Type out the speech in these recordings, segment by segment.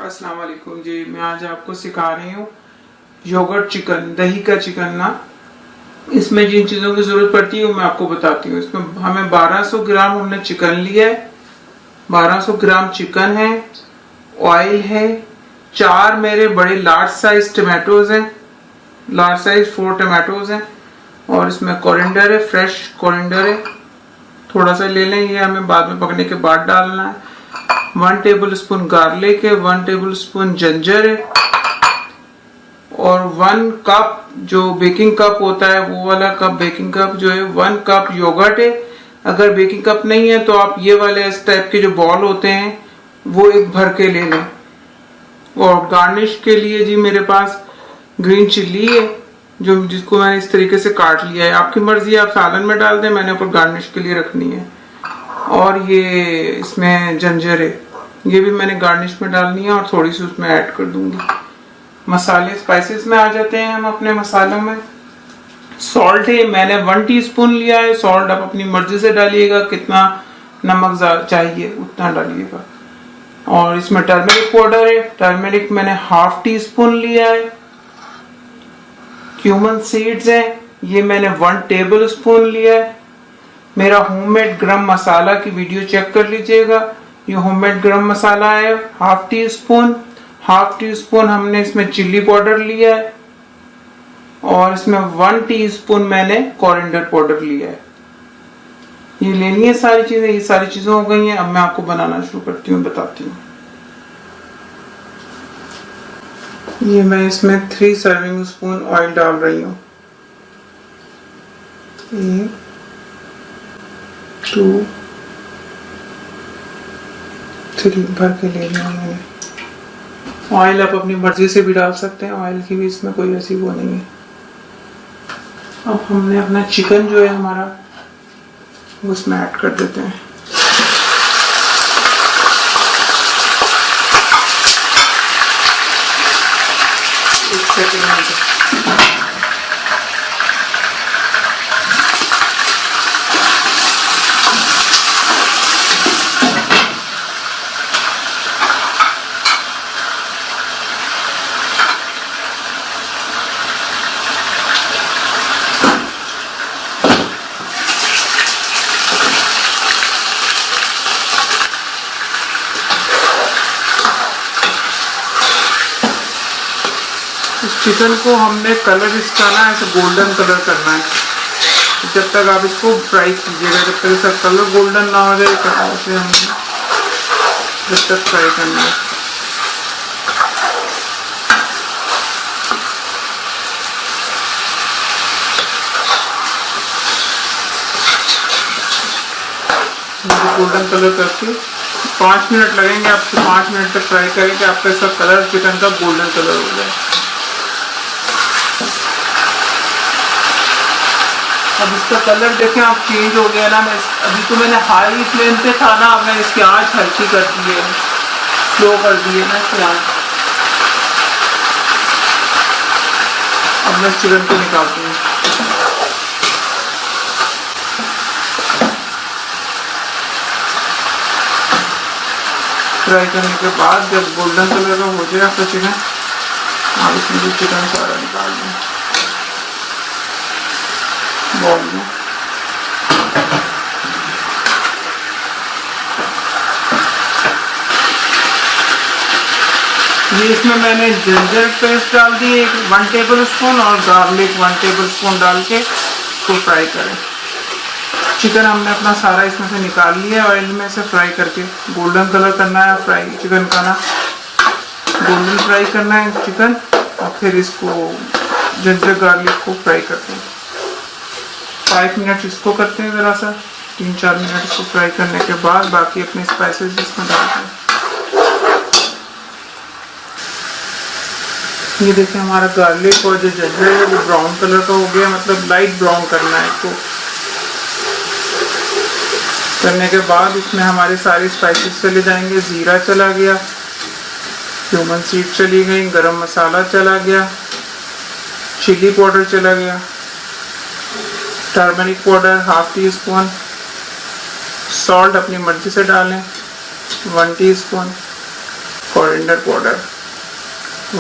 अस्सलाम वालेकुम जी। मैं आज आपको सिखा रही हूँ योगर्ट चिकन, दही का चिकन ना। इसमें जिन चीज़ों की ज़रूरत पड़ती है वो मैं आपको बताती हूँ। इसमें हमें 1200 ग्राम हमने चिकन लिया है, 1200 ग्राम चिकन है, ऑयल है, 4 मेरे बड़े लार्ज साइज टमाटोज हैं, लार्ज साइज 4 टमाटोज हैं, और इसमें कोरिएंडर है, फ्रेश कोरिएंडर है, थोड़ा सा ले लें, ये हमें बाद में पकने के बाद डालना है। 1 टेबल स्पून गार्लिक है, 1 टेबल स्पून जिंजर है, और 1 कप जो बेकिंग कप होता है वो वाला कप, बेकिंग कप जो है 1 कप योगर्ट है। अगर बेकिंग कप नहीं है तो आप ये वाले इस टाइप के जो बॉल होते हैं वो एक भर के ले लें। और गार्निश के लिए जी मेरे पास ग्रीन चिल्ली है, जिसको मैंने इस तरीके से काट लिया है। आपकी मर्जी, आप सालन में डाल दें, मैंने ऊपर गार्निश के लिए रखनी है। और ये इसमें जिंजर है, ये भी मैंने गार्निश में डालनी है और थोड़ी सी उसमें ऐड कर दूंगी। मसाले स्पाइसेस में आ जाते हैं हम अपने मसालों में। सॉल्ट है, मैंने 1 टीस्पून लिया है। सॉल्ट आप अपनी मर्जी से डालिएगा, कितना नमक चाहिए उतना डालिएगा। और इसमें टर्मरिक पाउडर है, टर्मरिक मैंने 1/2 टीस्पून लिया है। क्यूमन सीड्स हैं, ये मैंने 1 टेबल स्पून लिया है। मेरा होममेड गरम मसाला की वीडियो चेक कर लीजिएगा, ये होममेड गरम मसाला है 1/2 टीस्पून। 1/2 टीस्पून हमने इसमें चिल्ली पाउडर लिया है, और इसमें 1 टीस्पून मैंने कोरिएंडर पाउडर लिया है। ये लेनी है सारी चीजें, ये सारी चीजें हो गई हैं। अब मैं आपको बनाना शुरू करती हूँ, बताती हूँ। ये मैं इसमें 3 सर्विंग स्पून ऑयल डाल रही हूँ। 1 2 3 भर के ले लिया मैंने। ऑयल आप अपनी मर्जी से भी डाल सकते हैं, ऑयल की भी इसमें कोई ऐसी वो नहीं है। अब हमने अपना चिकन जो है हमारा उसमें ऐड कर देते हैं। एक सेकंड चिकन को हमने कलर इसका ना ऐसे गोल्डन कलर करना है। जब तक आप इसको फ्राई कीजिएगा, जब तक इसका कलर गोल्डन ना हो जाए उसे हमने जब तक फ्राई करना है। गोल्डन कलर करके 5 मिनट लगेंगे आपको। 5 मिनट तक फ्राई करेंगे, आपका इसका कलर चिकन का गोल्डन कलर हो जाए। अब इसका कलर देखें आप, चेंज हो गया ना। मैं अभी तो मैंने हाई फ्लेम पे था ना, अब मैं इसकी आंच हल्की कर दी है, स्लो कर दी है ना इसकी आंच। अब मैं चिकन को निकालती हूँ। फ्राई करने के बाद जब गोल्डन कलर का हो जाए आपका चिकन, आप इसमें जो चिकन सारा निकाल दें बॉल में। ये इसमें मैंने जिंजर पेस्ट डाल दी 1 टेबल स्पून, और गार्लिक 1 टेबल स्पून डाल के इसको फ्राई करें। चिकन हमने अपना सारा इसमें से निकाल लिया ऑयल में से फ्राई करके। गोल्डन कलर करना है फ्राई चिकन का ना, गोल्डन फ्राई करना है चिकन। और फिर इसको जिंजर गार्लिक को फ्राई करते हैं। 5 मिनट इसको करते हैं, ज़रा सा 3-4 मिनट इसको फ्राई करने के बाद बाकी अपने स्पाइसेस इसमें डालते हैं। ये देखिए हमारा गार्लिक और जो जिंजर है वो ब्राउन कलर का हो गया, मतलब लाइट ब्राउन करना है इसको। करने के बाद इसमें हमारे सारे स्पाइसेस चले जाएंगे। ज़ीरा चला गया, क्यूमन सीड चली गई, गरम मसाला चला गया, चिल्ली पाउडर चला गया, टर्मरिक पाउडर 1/2 टीस्पून, सॉल्ट अपनी मर्जी से डालें 1 teaspoon, coriander powder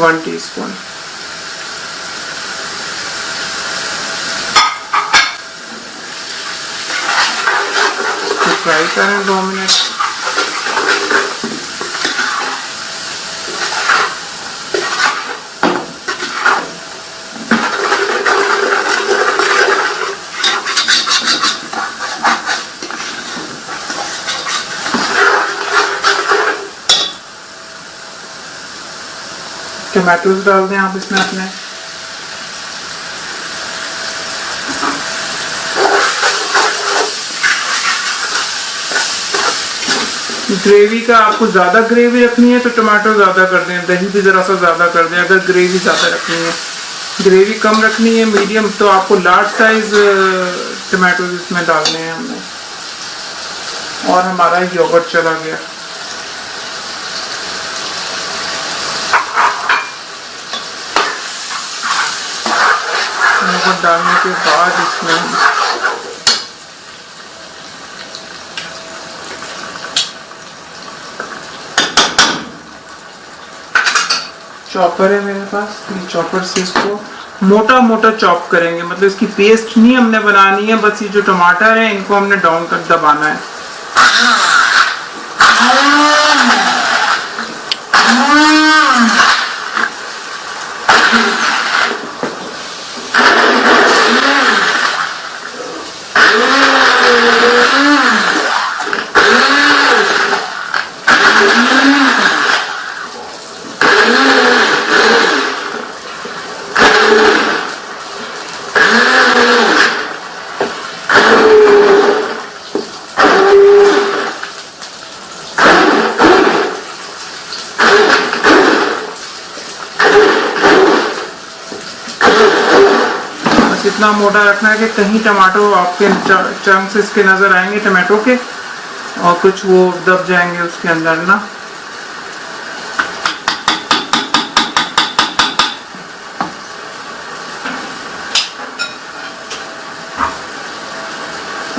1 teaspoon, fry करें 2 मिनट। टमाटोज डाल दें आप इसमें अपने। ग्रेवी का आपको ज्यादा ग्रेवी रखनी है तो टमाटो ज्यादा कर दें, दही भी जरा सा ज्यादा कर दें। अगर ग्रेवी ज्यादा रखनी है, ग्रेवी कम रखनी है मीडियम, तो आपको लार्ज साइज टमाटो इसमें डालने हैं हमने। और हमारा योगर्ट चला गया। योगर्ट डालने के बाद इसमें चॉपर है मेरे पास, ये चॉपर से इसको मोटा मोटा चॉप करेंगे। मतलब इसकी पेस्ट नहीं हमने बनानी है, बस ये जो टमाटर है इनको हमने डाउन कर दबाना है। इतना मोटा रखना है कि कहीं टमाटो आपके चंक्स इसके नजर आएंगे टमाटो के, और कुछ वो दब जाएंगे उसके अंदर ना।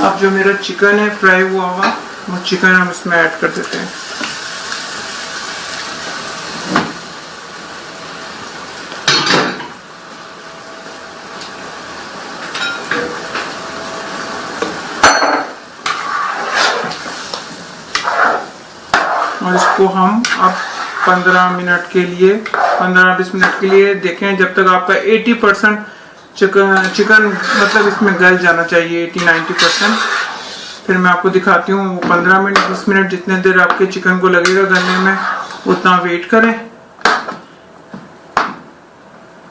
अब जो मेरा चिकन है फ्राई हुआ हुआ, वो चिकन हम इसमें ऐड कर देते हैं। और इसको हम अब 15-20 मिनट के लिए देखें, जब तक आपका 80% चिकन मतलब इसमें गल जाना चाहिए, 80-90%। फिर मैं आपको दिखाती हूँ 15-20 मिनट, जितने देर आपके चिकन को लगेगा गलने में उतना वेट करें।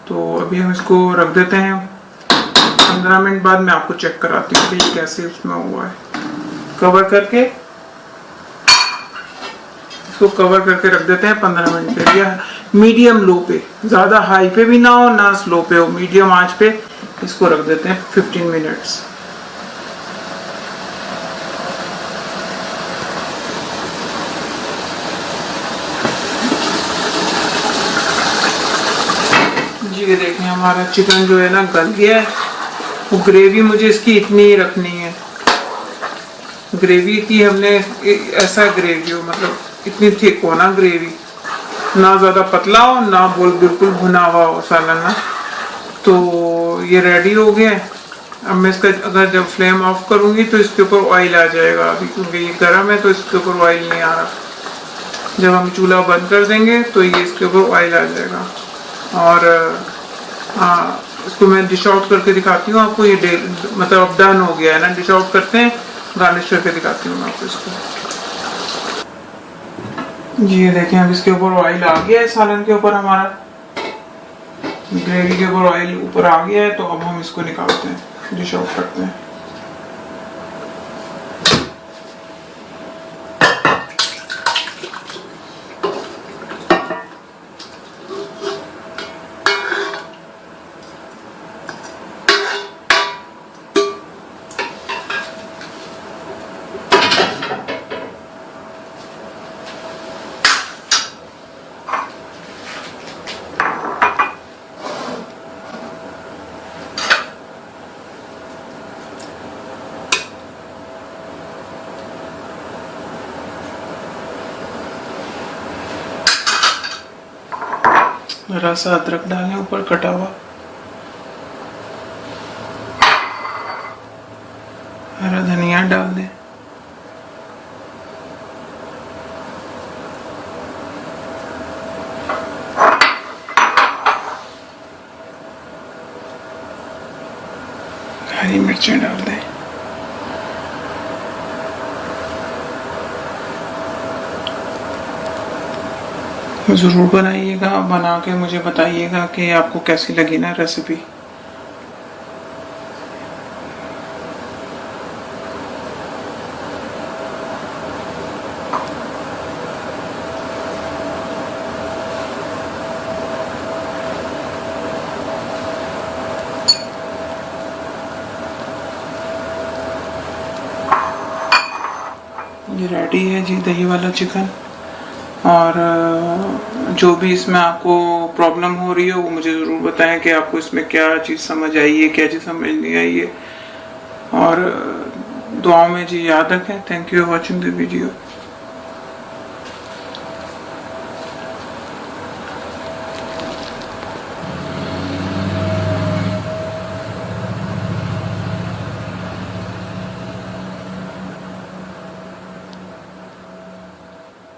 तो अभी हम इसको रख देते हैं। 15 मिनट बाद मैं आपको चेक कराती हूँ कि कैसे उसमें हुआ है। कवर करके इसको कवर करके रख देते हैं 15 मिनट के लिए, मीडियम लो पे, ज्यादा हाई पे भी ना हो ना स्लो पे हो, मीडियम आंच पे इसको रख देते हैं 15 मिनट्स। जी ये देखें हमारा चिकन जो है ना गल गया है। वो ग्रेवी मुझे इसकी इतनी ही रखनी है, ग्रेवी की हमने ऐसा ग्रेवी हो, मतलब इतनी थिक हो ना ग्रेवी, ना ज्यादा पतला हो ना बिल्कुल भुना हुआ हो सालन ना। तो ये रेडी हो गया है। अब मैं इसका अगर जब फ्लेम ऑफ करूंगी तो इसके ऊपर ऑयल आ जाएगा, अभी क्योंकि ये गर्म है तो इसके ऊपर ऑयल नहीं आ रहा। जब हम चूल्हा बंद कर देंगे तो ये इसके ऊपर ऑयल आ जाएगा। और हाँ, इसको मैं डिश आउट करके दिखाती हूँ आपको। ये मतलब अब डन हो गया है ना, डिश आउट करते हैं, गार्निश करके दिखाती हूँ मैं आपको इसको। जी ये देखें अब इसके ऊपर ऑयल आ गया है, सालन के ऊपर हमारा ग्रेवी के ऊपर ऑयल ऊपर आ गया है। तो अब हम इसको निकालते हैं, डिश आउट करते हैं। जरा सा अदरक डालें ऊपर कटा हुआ, हरा धनिया डाल दें, हरी मिर्चें डाल दें। ज़रूर बनाइएगा, बना के मुझे बताइएगा कि आपको कैसी लगी ना रेसिपी। ये रेडी है जी दही वाला चिकन। और जो भी इसमें आपको प्रॉब्लम हो रही हो वो मुझे ज़रूर बताएं कि आपको इसमें क्या चीज़ समझ आई है, क्या चीज़ समझ नहीं आई है। और दुआओं में जी याद रखें। Thank you for watching the video.